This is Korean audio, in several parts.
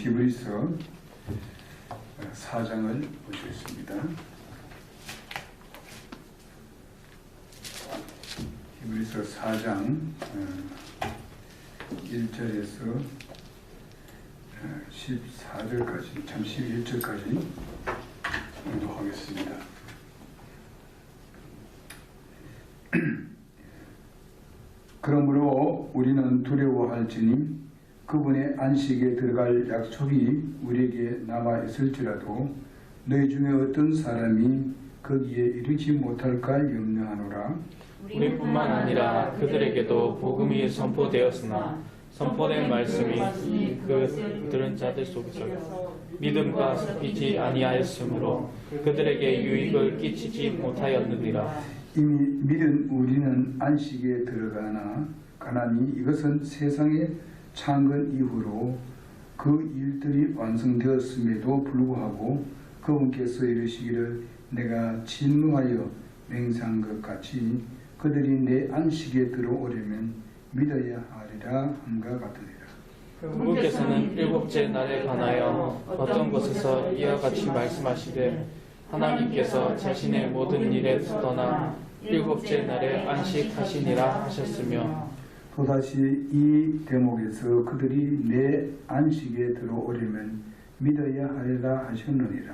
히브리서 4장을 보시겠습니다. 히브리서 4장 1절에서 14절까지, 참 11절까지 공독하겠습니다. 그러므로 우리는 두려워할지니 그분의 안식에 들어갈 약속이 우리에게 남아 있을지라도 너희 중에 어떤 사람이 거기에 이르지 못할까 염려하노라. 우리뿐만 아니라 그들에게도 복음이 선포되었으나 선포된 말씀이 그들은 자들 속에서 믿음과 섞이지 아니하였으므로 그들에게 유익을 끼치지 못하였느니라. 이미 믿은 우리는 안식에 들어가나니 이것은 세상의 창건 이후로 그 일들이 완성되었음에도 불구하고 그분께서 이르시기를 내가 진노하여 맹세한 것 같이 그들이 내 안식에 들어오려면 믿어야 하리라 함과 같으리라. 그분께서는 일곱째 날에 관하여 어떤 곳에서 이와 같이 말씀하시되 하나님께서 자신의 모든 일에 떠나 일곱째 날에 안식하시니라 하셨으며 또다시 이 대목에서 그들이 내 안식에 들어오려면 믿어야 하리라 하셨느니라.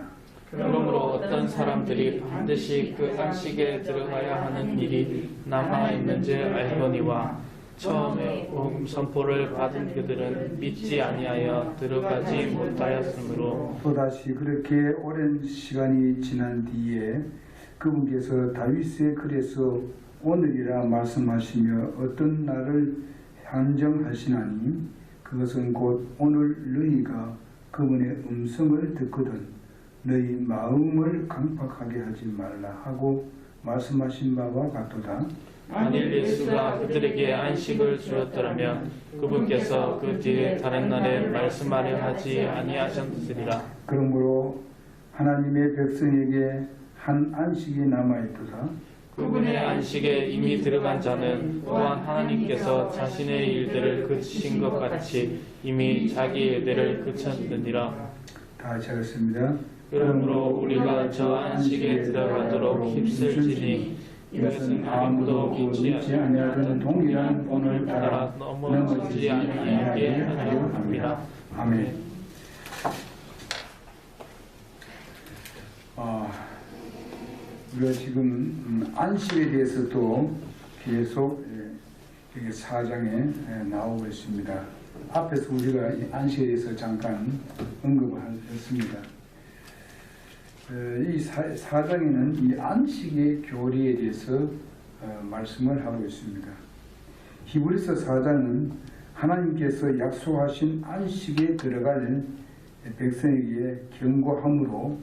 그러므로 어떤 사람들이 반드시 그 안식에 들어가야 하는 일이 남아있는지 알거니와 처음에 복음 선포를 받은 그들은 믿지 아니하여 들어가지 못하였으므로 또다시 그렇게 오랜 시간이 지난 뒤에 그분께서 다윗의 글에서 오늘이라 말씀하시며 어떤 날을 한정하시나니 그것은 곧 오늘 너희가 그분의 음성을 듣거든 너희 마음을 강팍하게 하지 말라 하고 말씀하신 바와 같도다. 만일 예수가 그들에게 안식을 주었더라면 그분께서 그 뒤에 다른 날에 말씀하려 하지 아니하셨으리라. 그러므로 하나님의 백성에게 한 안식이 남아있도다. 그분의 안식에 이미 들어간 자는 또한 하나님께서 자신의 일들을 그치신 것 같이 이미 자기 일들을 그쳤느니라. 다 같이 하겠습니다. 그러므로 우리가 저 안식에 들어가도록 힘쓸지니 이것은 아무도 믿지 아니하던 동일한 본을 따라 넘어지지 아니하게 하려 합니다. 아멘. 우리가 지금 안식에 대해서도 계속 여기 4장에 나오고 있습니다. 앞에서 우리가 이 안식에 대해서 잠깐 언급을 했습니다. 이 4장에는 이 안식의 교리에 대해서 말씀을 하고 있습니다. 히브리서 4장은 하나님께서 약속하신 안식에 들어갈 백성에게 경고함으로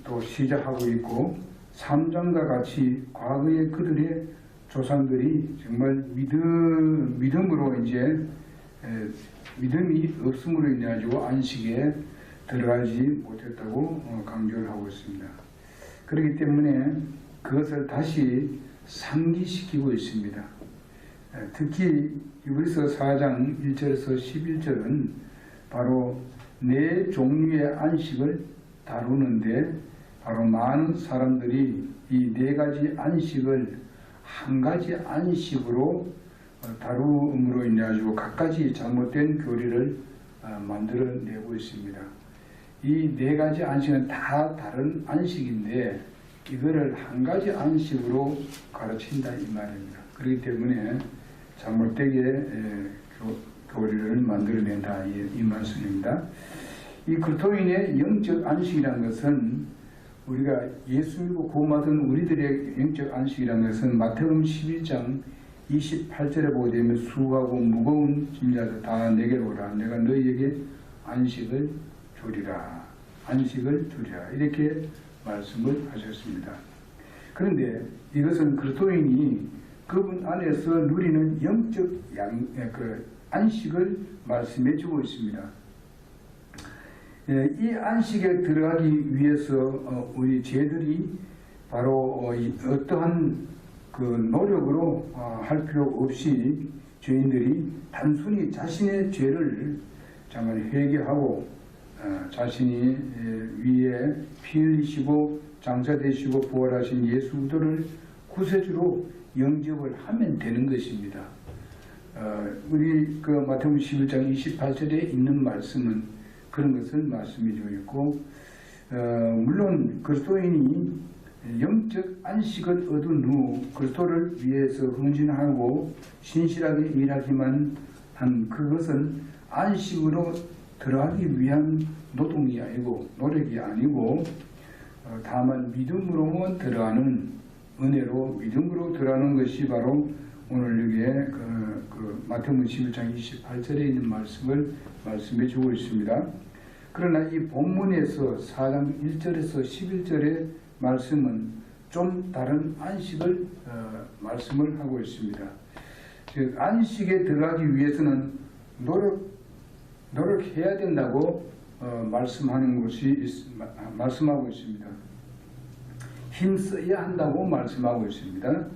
또 시작하고 있고 3장과 같이 과거의 그들의 조상들이 정말 믿음으로 이제 믿음이 없음으로 인해 가지고 안식에 들어가지 못했다고 강조를 하고 있습니다. 그렇기 때문에 그것을 다시 상기시키고 있습니다. 특히 히브리서 4장 1절에서 11절은 바로 네 종류의 안식을 다루는데 바로 많은 사람들이 이 네 가지 안식을 한 가지 안식으로 다룸으로 인해 가지고 각가지 잘못된 교리를 만들어내고 있습니다. 이 네 가지 안식은 다 다른 안식인데 이거를 한 가지 안식으로 가르친다 이 말입니다. 그렇기 때문에 잘못되게 교리를 만들어낸다 이 말씀입니다. 이 그리스도인의 영적 안식이라는 것은 우리가 예수 믿고 구원받은 우리들의 영적 안식이라는 것은 마태복음 11장 28절에 보게 되면 수고하고 무거운 짐자들 다 내게로 오라 내가 너희에게 안식을 주리라 이렇게 말씀을 하셨습니다. 그런데 이것은 그리스도인이 그분 안에서 누리는 영적 안식을 말씀해 주고 있습니다. 이 안식에 들어가기 위해서 우리 죄들이 바로 어떠한 그 노력으로 할 필요 없이 죄인들이 단순히 자신의 죄를 정말 회개하고 자신이 위에 피 흘리시고 장사되시고 부활하신 예수 그리스도를 구세주로 영접을 하면 되는 것입니다. 우리 그 마태복음 11장 28절에 있는 말씀은 그런 것을 말씀해 주고 있고, 물론 그리스도인이 영적 안식을 얻은 후 그리스도를 위해서 헌신하고 신실하게 일하기만 한 그것은 안식으로 들어가기 위한 노동이 아니고 노력이 아니고 다만 믿음으로만 들어가는 은혜로 믿음으로 들어가는 것이 바로 오늘 여기에 그 마태복음 11장 28절에 있는 말씀을 말씀해 주고 있습니다. 그러나 이 본문에서 4장 1절에서 11절의 말씀은 좀 다른 안식을 말씀을 하고 있습니다. 즉 안식에 들어가기 위해서는 노력해야 된다고 말씀하고 있습니다. 힘써야 한다고 말씀하고 있습니다.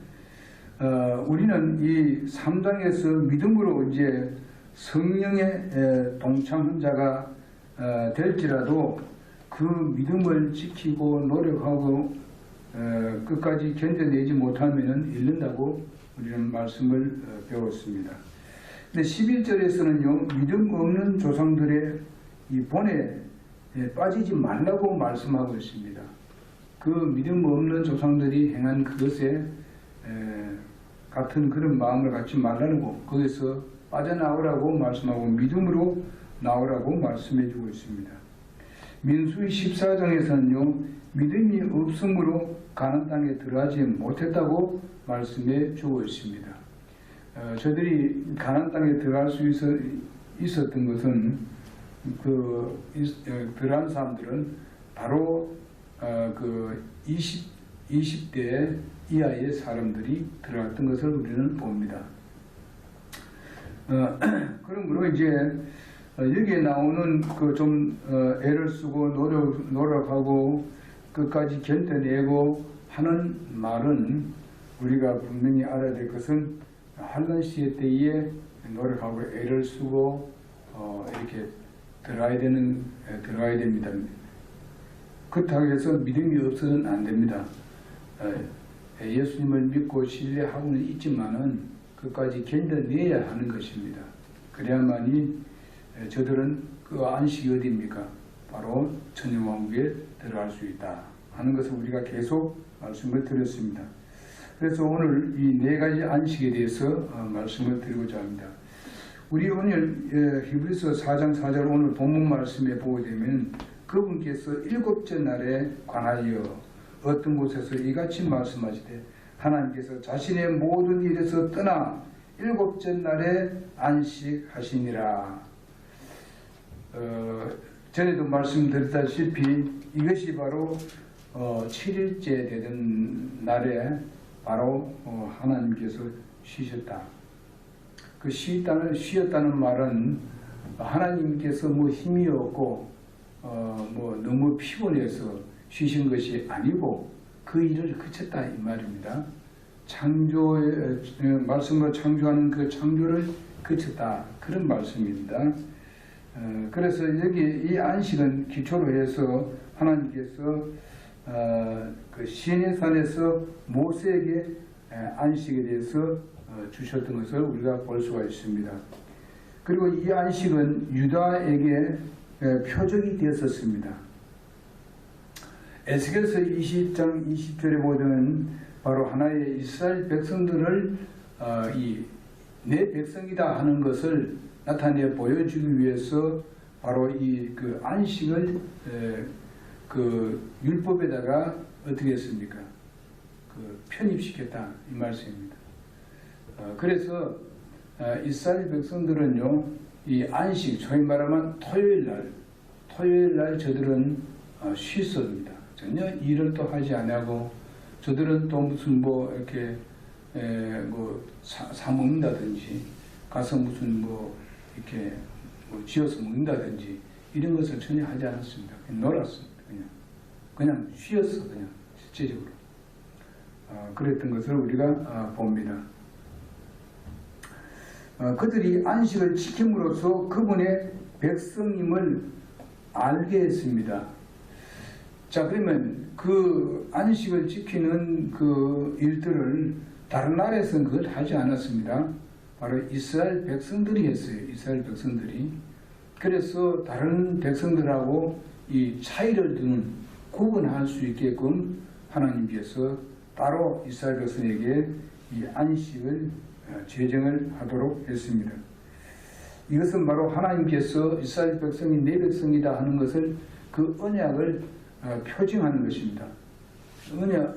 우리는 이 3장에서 믿음으로 이제 성령의 동참한 자가 될지라도 그 믿음을 지키고 노력하고 끝까지 견뎌내지 못하면 잃는다고 우리는 말씀을 배웠습니다. 근데 11절에서는요, 믿음 없는 조상들의 이 본에 빠지지 말라고 말씀하고 있습니다. 그 믿음 없는 조상들이 행한 그것에 같은 그런 마음을 갖지 말라고, 거기서 빠져나오라고 말씀하고 믿음으로 나오라고 말씀해 주고 있습니다. 민수기 14장에서는요, 믿음이 없음으로 가나안 땅에 들어가지 못했다고 말씀해 주고 있습니다. 저들이 가나안 땅에 들어갈 수 있었던 것은 들어간 사람들은 바로 그 20대 이하의 사람들이 들어갔던 것을 우리는 봅니다. 그러므로 이제 여기에 나오는 그 좀 애를 쓰고 노력하고 끝까지 견뎌내고 하는 말은 우리가 분명히 알아야 될 것은 환난 시대 때에 노력하고 애를 쓰고 이렇게 들어가야 됩니다. 그렇다고 해서 믿음이 없어서는 안 됩니다. 예수님을 믿고 신뢰하고는 있지만은 끝까지 견뎌내야 하는 것입니다. 그래야만이 저들은 그 안식이 어디입니까? 바로 천년왕국에 들어갈 수 있다 하는 것을 우리가 계속 말씀을 드렸습니다. 그래서 오늘 이 네 가지 안식에 대해서 말씀을 드리고자 합니다. 우리 오늘 히브리서 4장 4절 오늘 본문 말씀에 보게 되면 그분께서 일곱째 날에 관하여 어떤 곳에서 이같이 말씀하시되 하나님께서 자신의 모든 일에서 떠나 일곱째 날에 안식하시니라. 전에도 말씀드렸다시피 이것이 바로 7일째 되던 날에 바로 하나님께서 쉬셨다. 그 쉬었다는 말은 하나님께서 뭐 힘이 없고 뭐 너무 피곤해서 쉬신 것이 아니고 그 일을 그쳤다 이 말입니다. 창조의 말씀으로 창조하는 그 창조를 그쳤다 그런 말씀입니다. 그래서 여기 이 안식은 기초로 해서 하나님께서 그 시내산에서 모세에게 안식에 대해서 주셨던 것을 우리가 볼 수가 있습니다. 그리고 이 안식은 유다에게 표적이 되었었습니다. 에스겔서 20장 20절에 보면 바로 하나의 이스라엘 백성들을 내 백성이다 하는 것을 나타내 보여주기 위해서 바로 이 그 안식을 그 율법에다가 어떻게 했습니까? 그 편입시켰다 이 말씀입니다. 그래서 이스라엘 백성들은요 이 안식 소위 말하면 토요일 날 저들은 쉬었습니다. 전혀 일을 또 하지 않고 저들은 또 무슨 뭐 이렇게 사 먹는다든지 가서 무슨 뭐 이렇게 뭐 지어서 먹는다든지 이런 것을 전혀 하지 않았습니다. 그냥 놀았습니다. 그냥 쉬었어. 그냥 실제적으로 그랬던 것을 우리가 봅니다. 그들이 안식을 지킴으로써 그분의 백성임을 알게 했습니다. 자, 그러면 그 안식을 지키는 그 일들을 다른 나라에서는 그걸 하지 않았습니다. 바로 이스라엘 백성들이 했어요. 이스라엘 백성들이. 그래서 다른 백성들하고 이 차이를 두는, 구분할 수 있게끔 하나님께서 따로 이스라엘 백성에게 이 안식을 제정을 하도록 했습니다. 이것은 바로 하나님께서 이스라엘 백성이 내 백성이다 하는 것을, 그 언약을 표징하는 것입니다.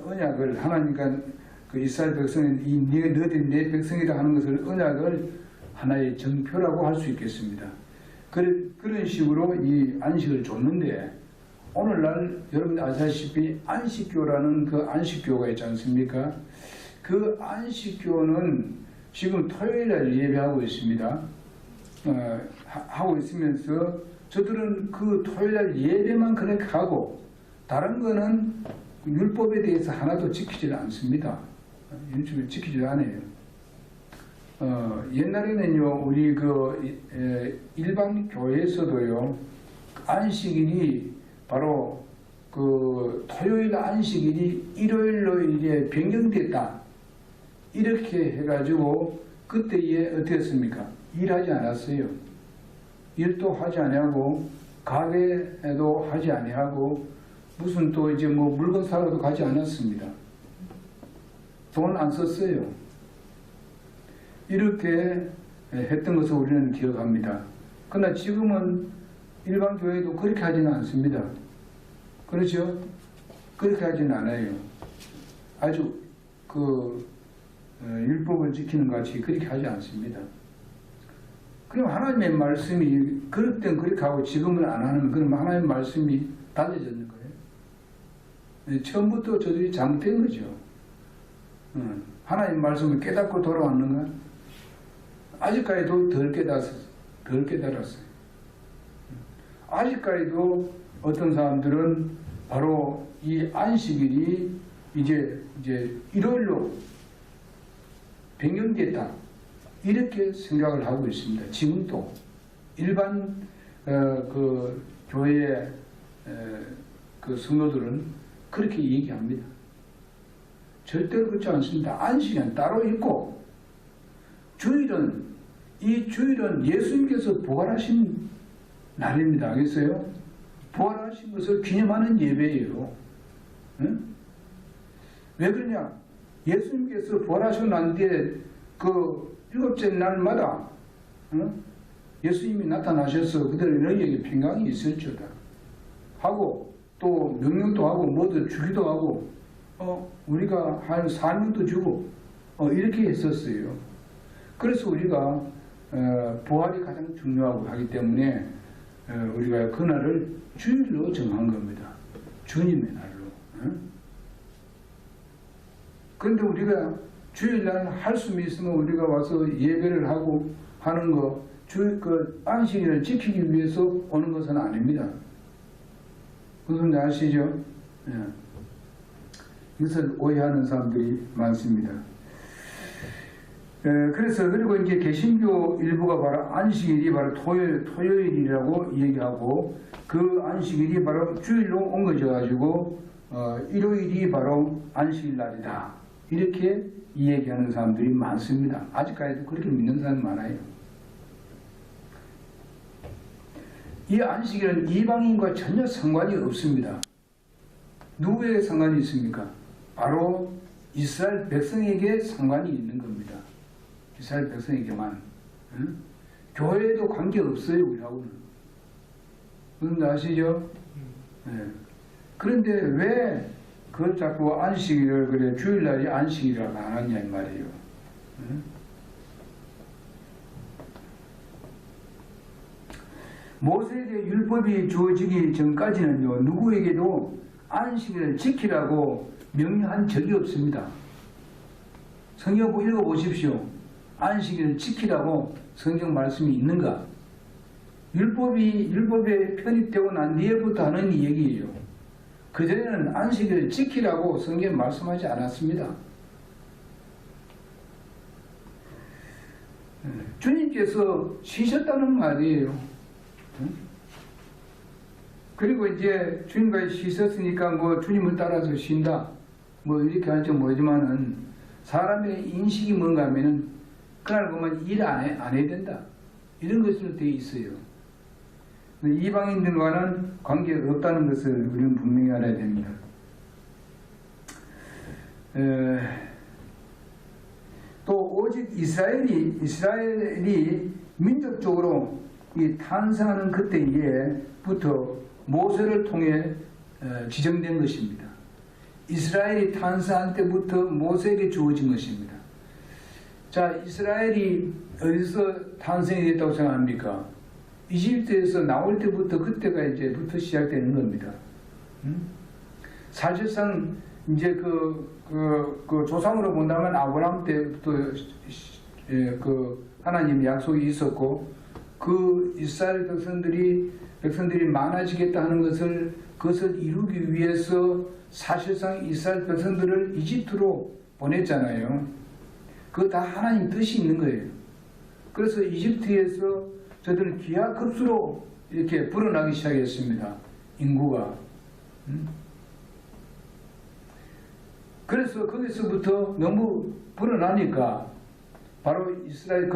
언약을 하나님과 그 이스라엘 백성은 이 너희들이 내 백성이다 하는 것을, 언약을 하나의 정표라고 할 수 있겠습니다. 그런 식으로 이 안식을 줬는데, 오늘날 여러분들 아시다시피 안식교라는 그 안식교가 있지 않습니까? 그 안식교는 지금 토요일날 예배하고 있습니다. 하고 있으면서 저들은 그 토요일날 예배만 그렇게 하고 다른 거는 율법에 대해서 하나도 지키지 않습니다. 지키지 않아요. 옛날에는요, 우리 그 일반 교회에서도요, 안식일이 바로 그 토요일 안식일이 일요일로 이제 변경됐다, 이렇게 해가지고 그때에 어떻겠습니까? 일하지 않았어요. 일도 하지 아니하고 가게에도 하지 아니하고 무슨 또 이제 뭐 물건 사러도 가지 않았습니다. 돈 안 썼어요. 이렇게 했던 것을 우리는 기억합니다. 그러나 지금은 일반 교회도 그렇게 하지는 않습니다. 그렇죠? 그렇게 하지는 않아요. 아주 그 율법을 지키는 것 같이 그렇게 하지 않습니다. 그럼 하나님의 말씀이 그럴 땐 그렇게 하고 지금은 안 하는, 그럼 하나님의 말씀이 달라졌는 거예요. 처음부터 저들이 잘못된 거죠. 하나님의 말씀을 깨닫고 돌아왔는가? 아직까지도 덜 깨달았어요. 아직까지도 어떤 사람들은 바로 이 안식일이 이제 일요일로 변경됐다, 이렇게 생각을 하고 있습니다. 지금도 일반 그 교회의 그 성도들은 그렇게 얘기합니다. 절대로 그렇지 않습니다. 안식일은 따로 있고, 주일은, 이 주일은 예수님께서 부활하신 날입니다. 알겠어요? 부활하신 것을 기념하는 예배예요. 응? 왜 그러냐? 예수님께서 부활하시고 난 뒤에 그 일곱째 날마다 예수님이 나타나셔서 그들 너희에게 평강이 있을지어다 하고, 또 명령도 하고 뭐도 주기도 하고 우리가 한 사명도 주고 이렇게 했었어요. 그래서 우리가 부활이 가장 중요하고 하기 때문에 우리가 그날을 주일로 정한 겁니다. 주님의 날로. 그런데 우리가 주일날 할 수 있으면 우리가 와서 예배를 하고 하는 거, 그 안식일을 지키기 위해서 오는 것은 아닙니다. 무슨 아시죠? 이것을 오해하는 사람들이 많습니다. 그래서 그리고 이제 개신교 일부가 바로 안식일이 바로 토요일이라고 얘기하고, 그 안식일이 바로 주일로 옮겨져 가지고 일요일이 바로 안식일 날이다, 이렇게 얘기하는 사람들이 많습니다. 아직까지도 그렇게 믿는 사람이 많아요. 이 안식일은 이방인과 전혀 상관이 없습니다. 누구에게 상관이 있습니까? 바로 이스라엘 백성에게 상관이 있는 겁니다. 이스라엘 백성에게만. 교회에도 관계없어요, 우리하고는. 그건 아시죠? 네. 그런데 왜 그걸 자꾸 안식일을, 그래 주일날이 안식일이라고 안 하냐 이 말이에요. 모세에게 율법이 주어지기 전까지는요, 누구에게도 안식일을 지키라고 명령한 적이 없습니다. 성경 읽어보십시오. 안식일을 지키라고 성경 말씀이 있는가? 율법에 편입되고 난 뒤에부터 하는 얘기예요. 그전에는 안식일을 지키라고 성경 말씀하지 않았습니다. 주님께서 쉬셨다는 말이에요. 그리고 이제 주님과 씻었으니까 뭐 주님을 따라서 쉰다 뭐 이렇게 할지 모르지만은 사람의 인식이 뭔가 하면은 그날 보면 일 안 해야 된다 이런 것으로 되어 있어요. 이방인들과는 관계가 없다는 것을 우리는 분명히 알아야 됩니다. 또 오직 이스라엘이 민족적으로 이 탄생하는 그때에부터 모세를 통해 지정된 것입니다. 이스라엘이 탄생한 때부터 모세에게 주어진 것입니다. 자, 이스라엘이 어디서 탄생이 됐다고 생각합니까? 이집트에서 나올 때부터 그때가 이제부터 시작되는 겁니다. 사실상 이제 그 조상으로 본다면 아브라함 때부터 하나님의 약속이 있었고 그 이스라엘 백성들이 많아지겠다 하는 그것을 이루기 위해서 사실상 이스라엘 백성들을 이집트로 보냈잖아요. 그거 다 하나님 뜻이 있는 거예요. 그래서 이집트에서 저들은 기하급수로 이렇게 불어나기 시작했습니다. 인구가. 그래서 거기서부터 너무 불어나니까 바로 이스라엘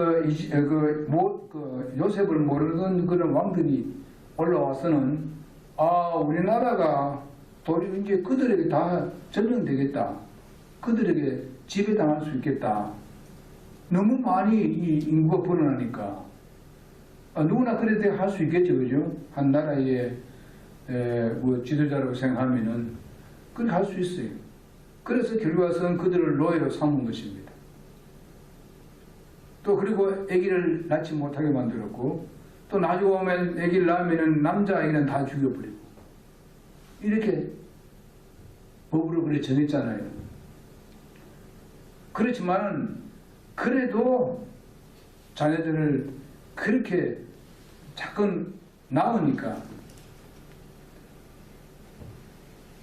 요셉을 모르는 그런 왕들이 올라와서는 우리나라가 도리어 이제 그들에게 다 점령되겠다. 그들에게 지배당할 수 있겠다. 너무 많이 이 인구가 불어나니까 누구나 그래도 할 수 있겠죠, 그죠? 한 나라의 뭐 지도자라고 생각하면은 그렇게 할 수 있어요. 그래서 결과선 그들을 노예로 삼은 것입니다. 또 그리고 아기를 낳지 못하게 만들었고 또 나중에 오면 아기를 낳으면은 남자 아기는 다 죽여버리고 이렇게 법으로 그래 정했잖아요. 그렇지만 그래도 자녀들을 그렇게 자꾸 낳으니까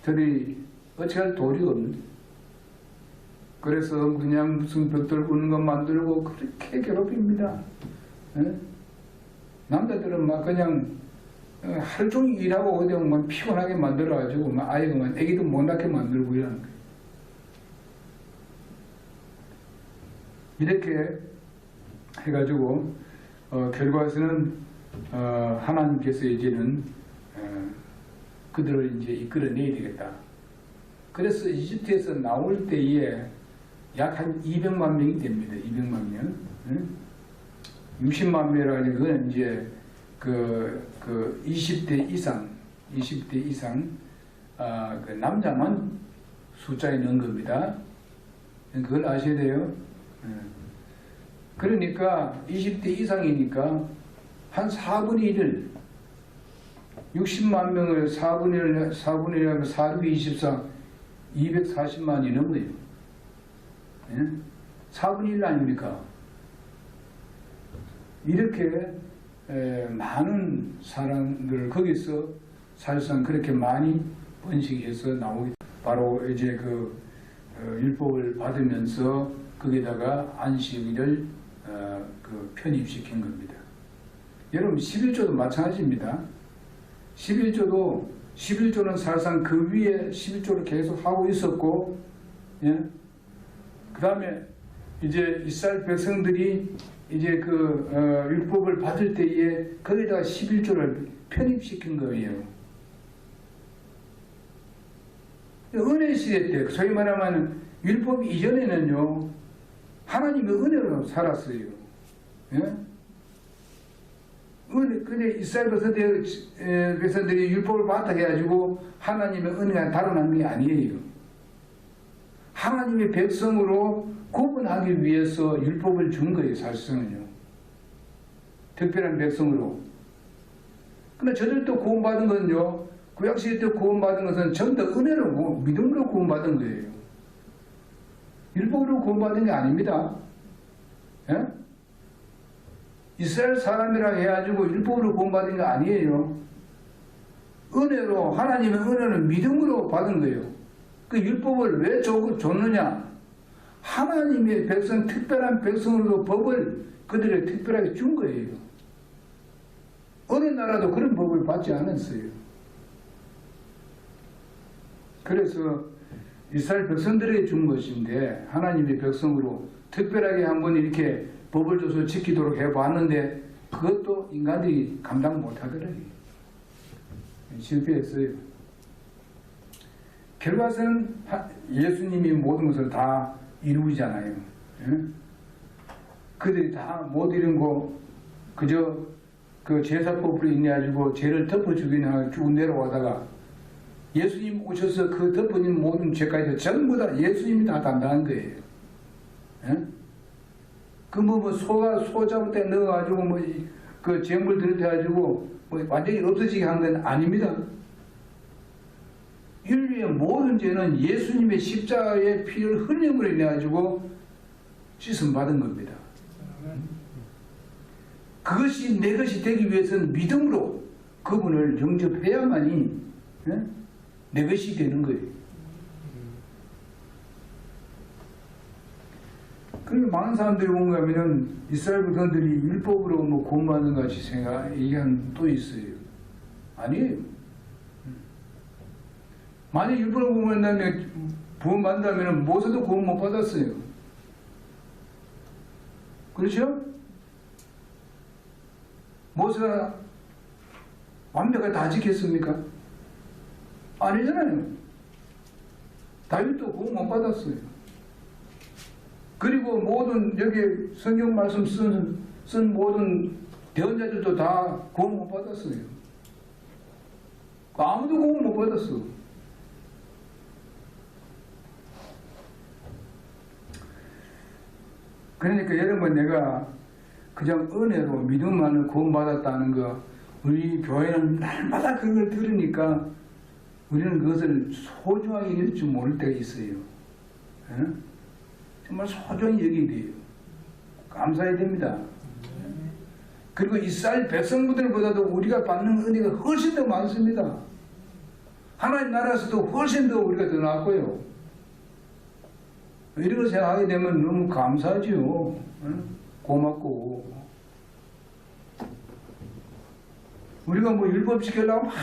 저들이 어찌할 도리가 없는. 그래서 그냥 무슨 벽돌 우는 것 만들고 그렇게 괴롭힙니다. 남자들은 막 그냥 하루 종일 일하고 어디 막 피곤하게 만들어가지고 막 아이가 막 애기도 못 낳게 만들고 이러는 거예요. 이렇게 해가지고 결과에서는 하나님께서 이제는 그들을 이제 이끌어내야 되겠다. 그래서 이집트에서 나올 때에 약 한 200만 명이 됩니다. 200만 명. 60만 명이라는 건 이제 그 20대 이상 그 남자만 숫자에 넣은 겁니다. 그걸 아셔야 돼요. 그러니까 20대 이상이니까 한 4분의 1을 60만 명을 4분의 1하면 4, 6, 24 240만이 넘어요. 4분의 1 아닙니까? 이렇게 많은 사람들을 거기서 사실상 그렇게 많이 번식해서 나오게 바로 이제 율법을 받으면서 거기다가 안식일을 편입시킨 겁니다. 여러분 11조도 마찬가지입니다. 11조는 사실상 그 위에 11조를 계속 하고 있었고, 그 다음에 이제 이스라엘 백성들이 이제 율법을 받을 때에 거기다가 11조를 편입시킨 거예요. 은혜 시대 때, 소위 말하면 율법 이전에는요, 하나님의 은혜로 살았어요. 근데 이스라엘 백성들이 율법을 받다 해가지고 하나님의 은혜가 달아난 게 아니에요. 하나님의 백성으로 구분하기 위해서 율법을 준 거예요, 사실상은요. 특별한 백성으로. 근데 저들도 구원받은 건요, 구약시대 때 구원받은 것은 전부 다 은혜로, 믿음으로 구원받은 거예요. 율법으로 구원받은 게 아닙니다. 이스라엘 사람이라 해가지고 율법으로 구원받은 게 아니에요. 은혜로, 하나님의 은혜는 믿음으로 받은 거예요. 그 율법을 왜 줬느냐? 하나님의 백성, 특별한 백성으로 법을 그들에게 특별하게 준 거예요. 어느 나라도 그런 법을 받지 않았어요. 그래서 이스라엘 백성들에게 준 것인데 하나님의 백성으로 특별하게 한번 이렇게 법을 줘서 지키도록 해봤는데 그것도 인간들이 감당 못하더라고요. 실패했어요. 결과적은 예수님이 모든 것을 다 이루잖아요. 예? 그들이 다 못 이룬 거 그저 그 제사법으로 인해 가지고 죄를 덮어주긴 하고 쭉 내려오다가 예수님 오셔서 그 덮어진 모든 죄까지 전부 다 예수님이 다 담당한 거예요. 예? 소 잡을 때 넣어가지고 그 재물 들여가지고 완전히 없어지게 한 건 아닙니다. 인류의 모든 죄는 예수님의 십자가의 피를 흘림으로 인해 가지고 씻음 받은 겁니다. 그것이 내 것이 되기 위해서는 믿음으로 그분을 영접해야만이 내 것이 되는 거예요. 그리고 많은 사람들이 뭔가 하면은 이스라엘 백성들이 율법으로 구원받는 것 같이 얘기하는 또 있어요. 아니에요. 만약 율법으로 구원받는다면 모세도 구원 못 받았어요. 그렇죠? 모세가 완벽하게 다 지켰습니까? 아니잖아요. 다윗도 구원 못 받았어요. 그리고 모든 여기 성경 말씀 쓴 모든 대언자들도 다 구원 못 받았어요. 아무도 구원 못 받았어. 그러니까 여러분, 내가 그냥 은혜로 믿음만을 구원받았다는 거, 우리 교회는 날마다 그걸 들으니까 우리는 그것을 소중하게 여길 줄 모를 때가 있어요. 에? 정말 소중히 여기게 돼요. 감사해야 됩니다. 그리고 이스라엘 백성들보다도 우리가 받는 은혜가 훨씬 더 많습니다. 하나님 나라에서도 훨씬 더 우리가 더 낫고요. 이런 걸 생각하게 되면 너무 감사하죠. 고맙고. 우리가 율법 지키려고 막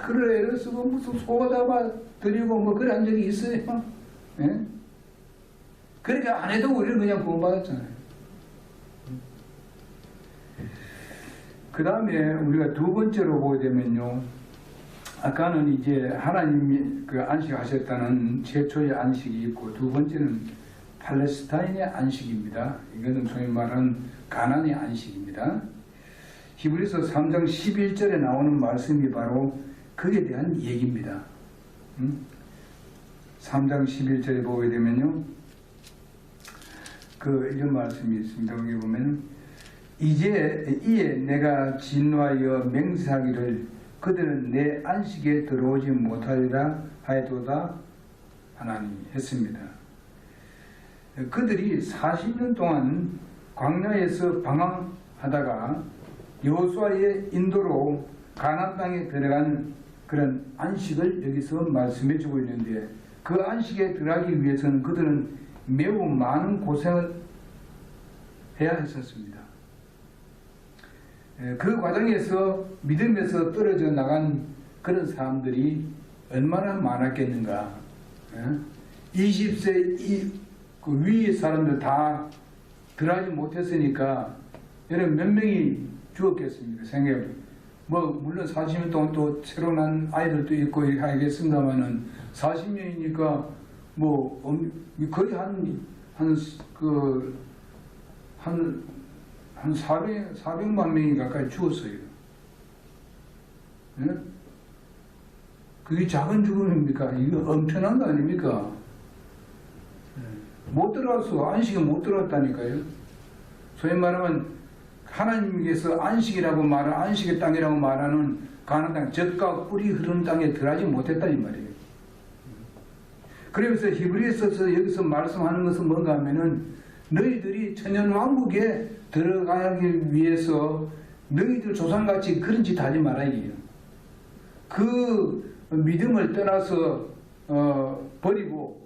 글을 애를 쓰고 무슨 소가 잡아 드리고 그래 한 적이 있어요. 예? 그렇게 안 해도 우리는 그냥 구원받았잖아요. 그 다음에 우리가 두 번째로 보게 되면요. 아까는 이제 하나님이 그 안식하셨다는 최초의 안식이 있고, 두 번째는 팔레스타인의 안식입니다. 이거는 소위 말하는 가나안의 안식입니다. 히브리서 3장 11절에 나오는 말씀이 바로 그에 대한 얘기입니다. 3장 11절에 보게 되면요. 이런 말씀이 있습니다. 여기 보면 이에 내가 진노하여 맹세하기를 그들은 내 안식에 들어오지 못하리라 하여도다 하나님이 했습니다. 그들이 40년 동안 광야에서 방황하다가 여호수아의 인도로 가나안 땅에 들어간 그런 안식을 여기서 말씀해 주고 있는데, 그 안식에 들어가기 위해서는 그들은 매우 많은 고생을 해야 했었습니다. 그 과정에서 믿음에서 떨어져 나간 그런 사람들이 얼마나 많았겠는가. 20세 그 위의 사람들 다 들어가지 못했으니까 여러분 몇 명이 죽었겠습니까? 생각해보면. 물론 40년 동안 또 새로 난 아이들도 있고 하겠습니다만은 40년이니까 거의 한 400만 명이 가까이 죽었어요. 예? 그게 작은 죽음입니까? 이거 엄청난 거 아닙니까? 못 들어갔어. 안식에 못 들어갔다니까요. 소위 말하면 하나님께서 안식이라고 말하는, 안식의 땅이라고 말하는 가나안 땅, 젖과 꿀이 흐르는 땅에 들어가지 못했다 이 말이에요. 그래서 히브리서에서 여기서 말씀하는 것은 뭔가 하면은 너희들이 천년왕국에 들어가기 위해서 너희들 조상같이 그런 짓 하지 말아야 해요. 그 믿음을 떠나서 버리고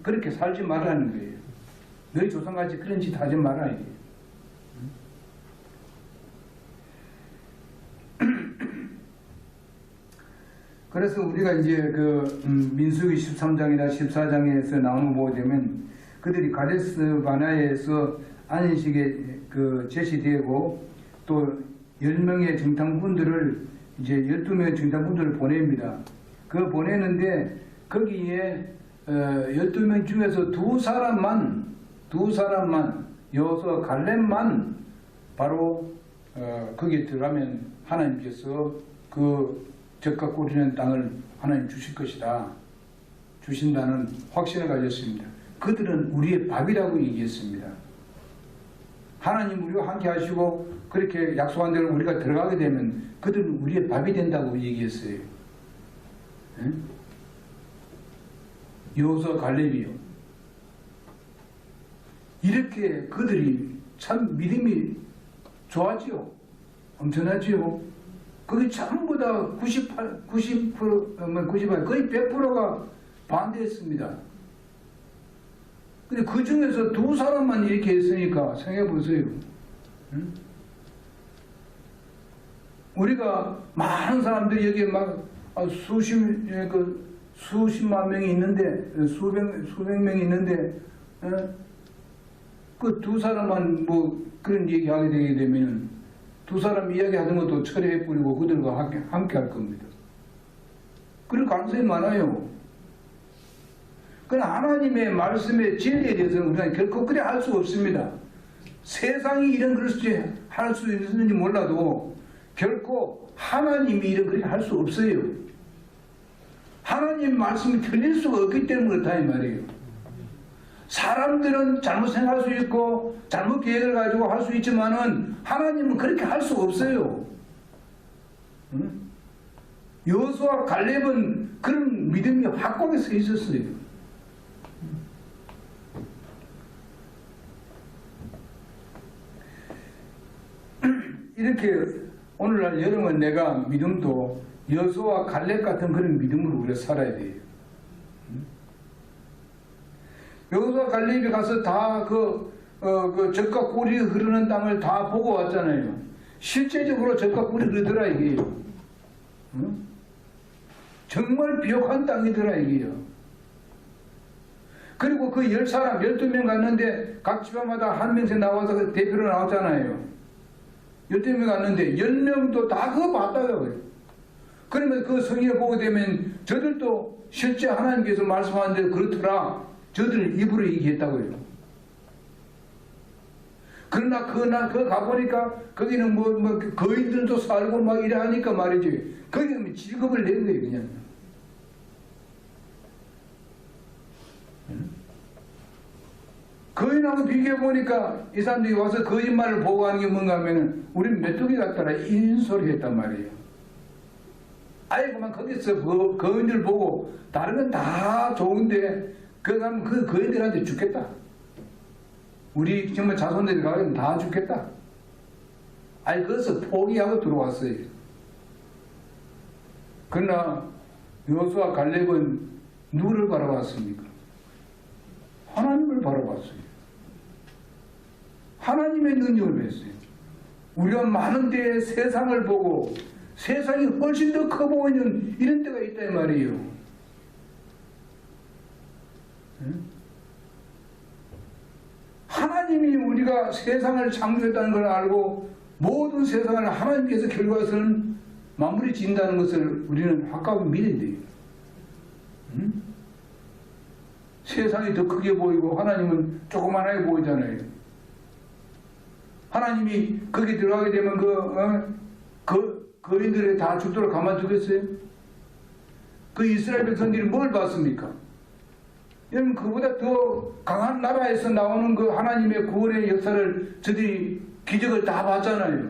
그렇게 살지 말라는 거예요. 너희 조상같이 그런 짓 하지 말아야 해요. 그래서 우리가 이제 민수기 13장이나 14장에서 나오는 거 보게 되면 그들이 가데스 바네아에서 안식에 제시되고 또 10명의 정탐꾼들을 이제 12명의 정탐꾼들을 보냅니다. 그 보내는데 거기에 12명 중에서 두 사람만 여호수아 갈렙만 바로 거기에 들어가면 하나님께서 그 젖과 꿀이는 땅을 하나님 주실 것이다. 주신다는 확신을 가졌습니다. 그들은 우리의 밥이라고 얘기했습니다. 하나님 우리와 함께 하시고 그렇게 약속한 대로 우리가 들어가게 되면 그들은 우리의 밥이 된다고 얘기했어요. 여호수아 갈렙이요. 이렇게 그들이 참 믿음이 좋았지요. 엄청나지요. 그게 전부 다 98, 거의 100%가 반대했습니다. 근데 그 중에서 두 사람만 이렇게 했으니까 생각해 보세요. 응? 우리가 많은 사람들이 여기에 막 수십만 명이 있는데, 수백 명이 있는데, 그 두 사람만 뭐 그런 얘기하게 되게 되면 두 사람 이야기하던 것도 철회해버리고 그들과 함께 할 겁니다. 그럴 가능성이 많아요. 그러나 하나님의 말씀의 진리에 대해서는 우리가 결코 그래 할 수 없습니다. 세상이 이런 그릇이 할 수 있는지 몰라도 결코 하나님이 이런 그릇이 할 수 없어요. 하나님 말씀이 틀릴 수가 없기 때문에 그렇다 이 말이에요. 사람들은 잘못 생각할 수 있고 잘못 계획을 가지고 할 수 있지만은 하나님은 그렇게 할 수 없어요. 응? 여호수아 갈렙은 그런 믿음이 확고하게 서 있었어요. 이렇게 오늘날 여러분 내가 믿음도 여호수아 갈렙 같은 그런 믿음으로 우리가 살아야 돼요. 여호수아 갈렙이 가서 다 젖과 꿀이 흐르는 땅을 다 보고 왔잖아요. 실제적으로 젖과 꿀이 흐르더라 이게요. 응? 정말 비옥한 땅이더라 이게요. 그리고 그 10사람, 12명 갔는데 각 집안마다 한 명씩 나와서 그 대표로 나왔잖아요. 12명 갔는데 10명도 다 그거 봤다고요. 그러면 그 성경을 보게 되면 저들도 실제 하나님께서 말씀하는 대로 그렇더라. 저들 입으로 얘기했다고요. 그러나 그거 가보니까 거기는 거인들도 살고 막 이래 하니까 말이지. 거기는 직업을 낸 거예요, 그냥. 거인하고 비교해보니까 이 사람들이 와서 거짓말을 보고 하는 게 뭔가 하면은 우린 메뚜기 같더라. 인소리 했단 말이에요. 아예 그만 거기서 거인들 보고 다른 건 다 좋은데 그 거인들한테 죽겠다. 우리 정말 자손들이 가면 다 죽겠다. 아예 거기서 포기하고 들어왔어요. 그러나 여호수아 갈렙은 누구를 바라봤습니까? 하나님을 바라봤어요. 하나님의 능력을 뵀어요. 우리가 많은 데에 세상을 보고 세상이 훨씬 더 커 보이는 이런 때가 있다 이 말이에요. 하나님이 우리가 세상을 창조했다는 걸 알고 모든 세상을 하나님께서 결과서는 마무리 짓는다는 것을 우리는 확고하게 믿어야 돼요. 세상이 더 크게 보이고 하나님은 조그만하게 보이잖아요. 하나님이 거기 들어가게 되면 거인들이 다 죽도록 가만두겠어요? 그 이스라엘 백성들이 뭘 봤습니까? 여러분 그보다 더 강한 나라에서 나오는 그 하나님의 구원의 역사를 저들이 기적을 다 봤잖아요.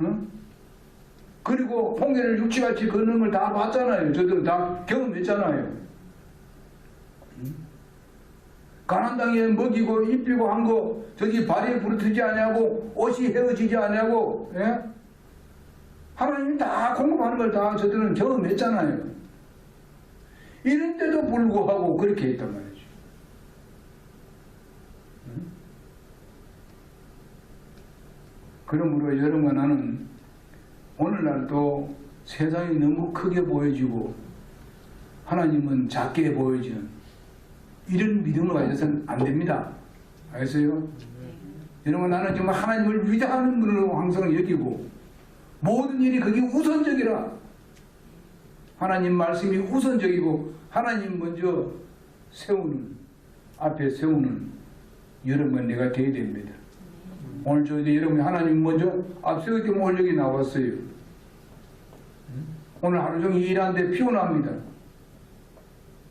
응? 그리고 홍해를 육지같이 걷는 걸 다 봤잖아요. 저들은 다 경험했잖아요. 가나안 땅에 먹이고 입히고 한 거 저기 발에 부르트지 않냐고 옷이 헤어지지 않냐고 예? 하나님이 다 공급하는 걸 다 저들은 경험했잖아요. 이런데도 불구하고 그렇게 했단 말이죠. 그러므로 여러분과 나는 오늘날도 세상이 너무 크게 보여지고 하나님은 작게 보여지는 이런 믿음을 가져서는 안 됩니다. 알겠어요? 여러분, 나는 정말 하나님을 위대한 분으로 항상 여기고 모든 일이 그게 우선적이라. 하나님 말씀이 우선적이고 하나님 먼저 앞에 세우는 여러분 내가 되어야 됩니다. 오늘 저희도 여러분이 하나님 먼저 앞세우기 때문에 오늘 여기 나왔어요. 오늘 하루 종일 일하는데 피곤합니다.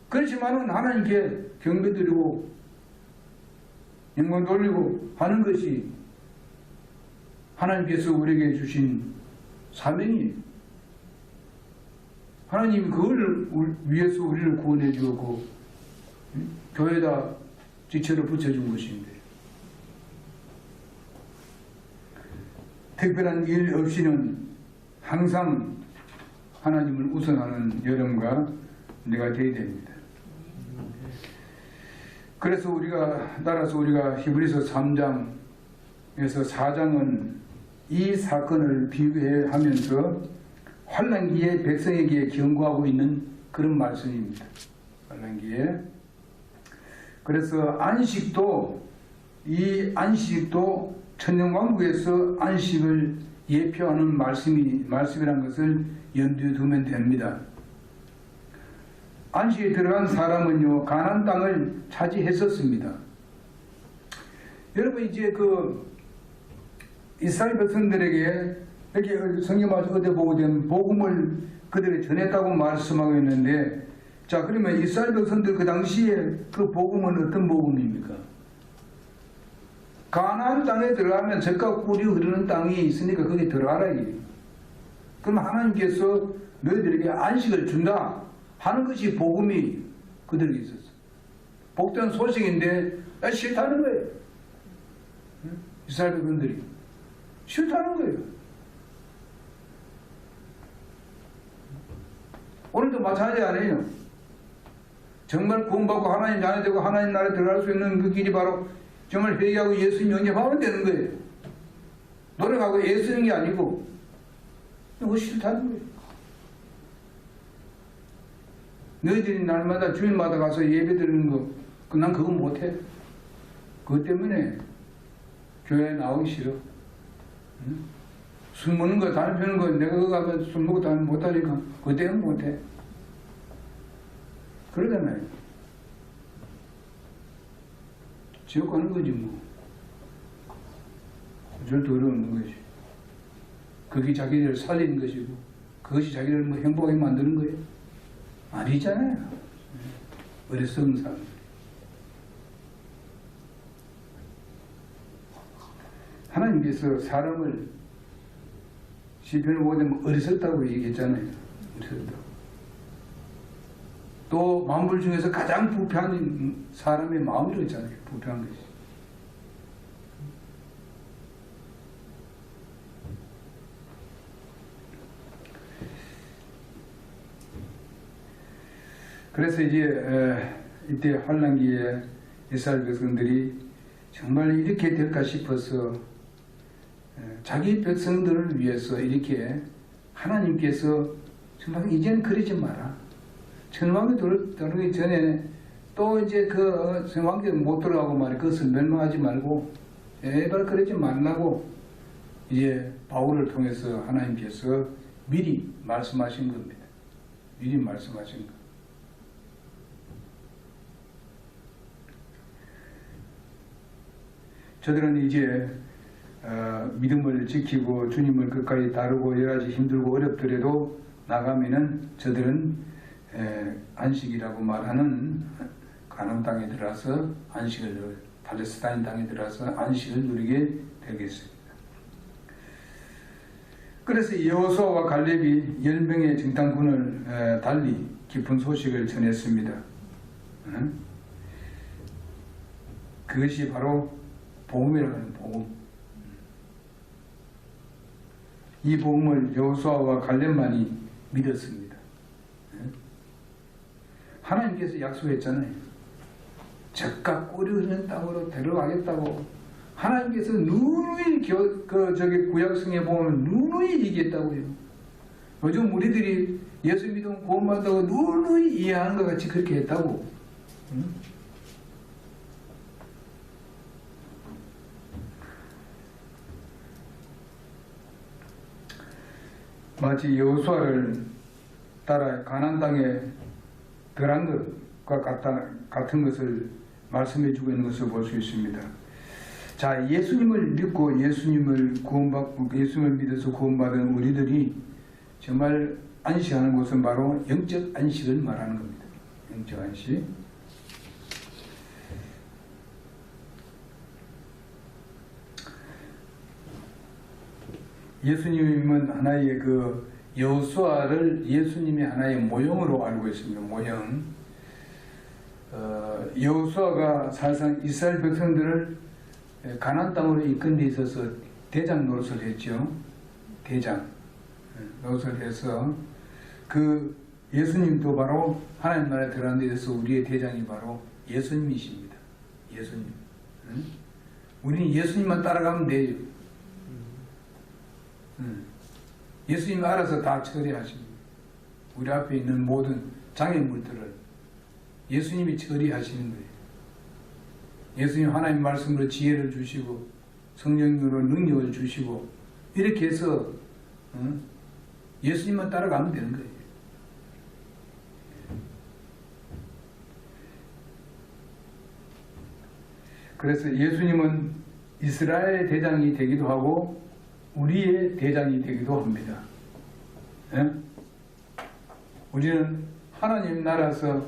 그렇지만은 하나님께 경배드리고 영광 돌리고 하는 것이 하나님께서 우리에게 주신 사명이에요. 하나님이 그걸 위해서 우리를 구원해 주었고 교회에다 지체로 붙여준 것인데 특별한 일 없이는 항상 하나님을 우선하는 여러분과 내가 되어야 됩니다. 그래서 따라서 우리가 히브리서 3장에서 4장은 이 사건을 비교하면서 환난기에 백성에게 경고하고 있는 그런 말씀입니다. 환난기에. 그래서 이 안식도 천년왕국에서 안식을 예표하는 말씀이란 것을 염두에 두면 됩니다. 안식에 들어간 사람은요, 가나안 땅을 차지했었습니다. 여러분, 이제 이스라엘 백성들에게 이렇게 성경에서 어디 보고 된 복음을 그들에게 전했다고 말씀하고 있는데, 자, 그러면 이스라엘 백성들 그 당시에 그 복음은 어떤 복음입니까? 가나안 땅에 들어가면 젖과 꿀이 흐르는 땅이 있으니까 거기 들어가라. 그럼 하나님께서 너희들에게 안식을 준다 하는 것이 복음이 그들에게 있었어. 복된 소식인데 싫다는 거예요. 이스라엘 백성들이 싫다는 거예요. 오늘도 마찬가지 아니에요. 정말 구원받고 하나님 자녀 되고 하나님 나라에 들어갈 수 있는 그 길이 바로 정말 회개하고 예수 영접하면 되는 거예요. 노력하고 애쓰는 게 아니고 그거 싫다는 거예요. 너희들이 날마다 주일마다 가서 예배 드리는 거, 난 그거 못해. 그것 때문에 교회에 나오기 싫어. 응? 술 먹는 거, 담배 피우는 거, 내가 그거 가서 술 먹고 담배 못하니까 그것 때문에 못해. 그러잖아요. 지옥 가는 거지 뭐. 절도 어려운 것이. 그게 자기를 살리는 것이고 그것이 자기를 뭐 행복하게 만드는 거예요? 아니잖아요. 어리석은 사람. 하나님께서 사람을 시편을 보게 되면 어리석다고 얘기했잖아요. 어리석다고. 또 만물 중에서 가장 부패한 사람의 마음이라고 했잖아요. 부패한 것이. 그래서 이제 이때 환난기에 이스라엘 백성들이 정말 이렇게 될까 싶어서 자기 백성들을 위해서 이렇게 하나님께서 정말 이제는 그러지 마라. 천왕이 들어오기 전에 또 이제 그 천왕이 못 들어가고 말이야. 그것을 멸망하지 말고 제발 그러지 말라고 이제 바울을 통해서 하나님께서 미리 말씀하신 겁니다. 미리 말씀하신 것. 저들은 이제 믿음을 지키고 주님을 끝까지 따르고 여러 가지 힘들고 어렵더라도 나가면은 저들은 안식이라고 말하는 가나안 땅에 들어와서 안식을 팔레스타인 땅에 들어와서 안식을 누리게 되겠습니다. 그래서 여호수아와 갈렙이 10명의 정탐꾼을 달리 깊은 소식을 전했습니다. 그것이 바로 복음이라는 복음. 이 복음을 여호수아와 갈렙만이 믿었습니다. 하나님께서 약속했잖아요. 젖과 꿀이 흐르는 땅으로 데려가겠다고. 하나님께서 누누이 구약성에 보면 누누이 얘기했다고요. 요즘 우리들이 예수 믿으면 구원받다고 누누이 이해하는 것 같이 그렇게 했다고. 응? 마치 여호수아를 따라 가나안 땅에 들어간 것과 같은 것을 말씀해 주고 있는 것을 볼 수 있습니다. 자, 예수님을 믿고 예수님을 믿어서 구원받은 우리들이 정말 안식하는 것은 바로 영적 안식을 말하는 겁니다. 영적 안식. 예수님은 하나의 여호수아를 예수님의 하나의 모형으로 알고 있습니다. 모형. 여호수아가 사실상 이스라엘 백성들을 가나안 땅으로 이끈 데 있어서 대장 노릇을 했죠. 대장 노릇을 해서 예수님도 바로 하나님 나라에 들어가는 데 있어서 우리의 대장이 바로 예수님이십니다. 예수님. 우리는 예수님만 따라가면 돼요. 예수님이 알아서 다 처리하십니다. 우리 앞에 있는 모든 장애물들을 예수님이 처리하시는 거예요. 예수님 하나님 말씀으로 지혜를 주시고 성령으로 능력을 주시고 이렇게 해서 예수님만 따라가면 되는 거예요. 그래서 예수님은 이스라엘의 대장이 되기도 하고 우리의 대장이 되기도 합니다. 예? 우리는 하나님 나라에서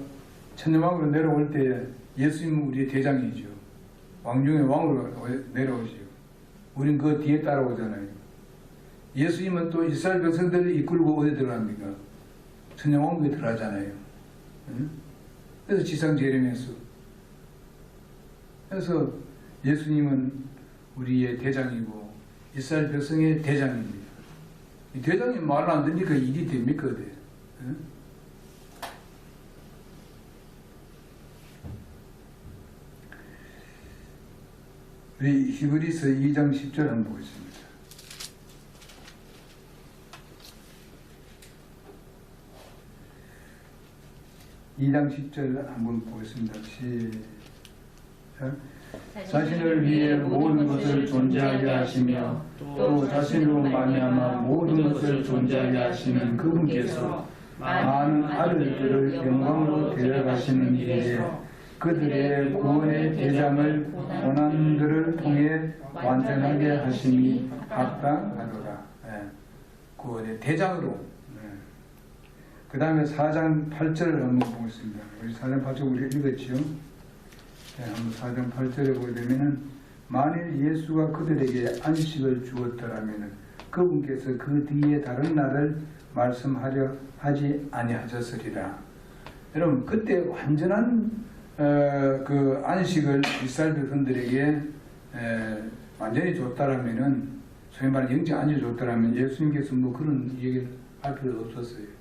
천년왕으로 내려올 때 예수님은 우리의 대장이죠. 왕중의 왕으로 내려오시죠. 우린 그 뒤에 따라오잖아요. 예수님은 또 이스라엘 백성들을 이끌고 어디 들어갑니까? 천년왕국에 들어가잖아요. 예? 그래서 지상 재림에서. 그래서 예수님은 우리의 대장이고 이스라엘 백성의 대장입니다. 이 대장이 말을 안 듣니까 일이 됩니까? 예? 우리 히브리서 2장 10절 한번 보겠습니다. (2장 10절) 한번 보겠습니다. 시작. 자신을 위해 모든 것을 존재하게 하시며 또 자신으로 말미암아 모든 것을 존재하게 하시는 그분께서 많은 아들들을 영광으로 데려가시는 일에 그들의 구원의 대장을 고난들을 통해 완전하게 하심이 합당하도다. 구원의 대장으로. 그 다음에 4장 8절을 한번 보겠습니다. 우리 4장 8절 우리가 읽었죠? 한번 4장 8절에 보게 되면은 만일 예수가 그들에게 안식을 주었더라면은 그분께서 그 뒤에 다른 날을 말씀하려 하지 아니하셨으리라. 여러분 그때 완전한 그 안식을 이스라엘 백성들에게 완전히 줬다라면은 소위 말하는 영적 안식을 줬다라면 예수님께서 뭐 그런 얘기를 할 필요 없었어요.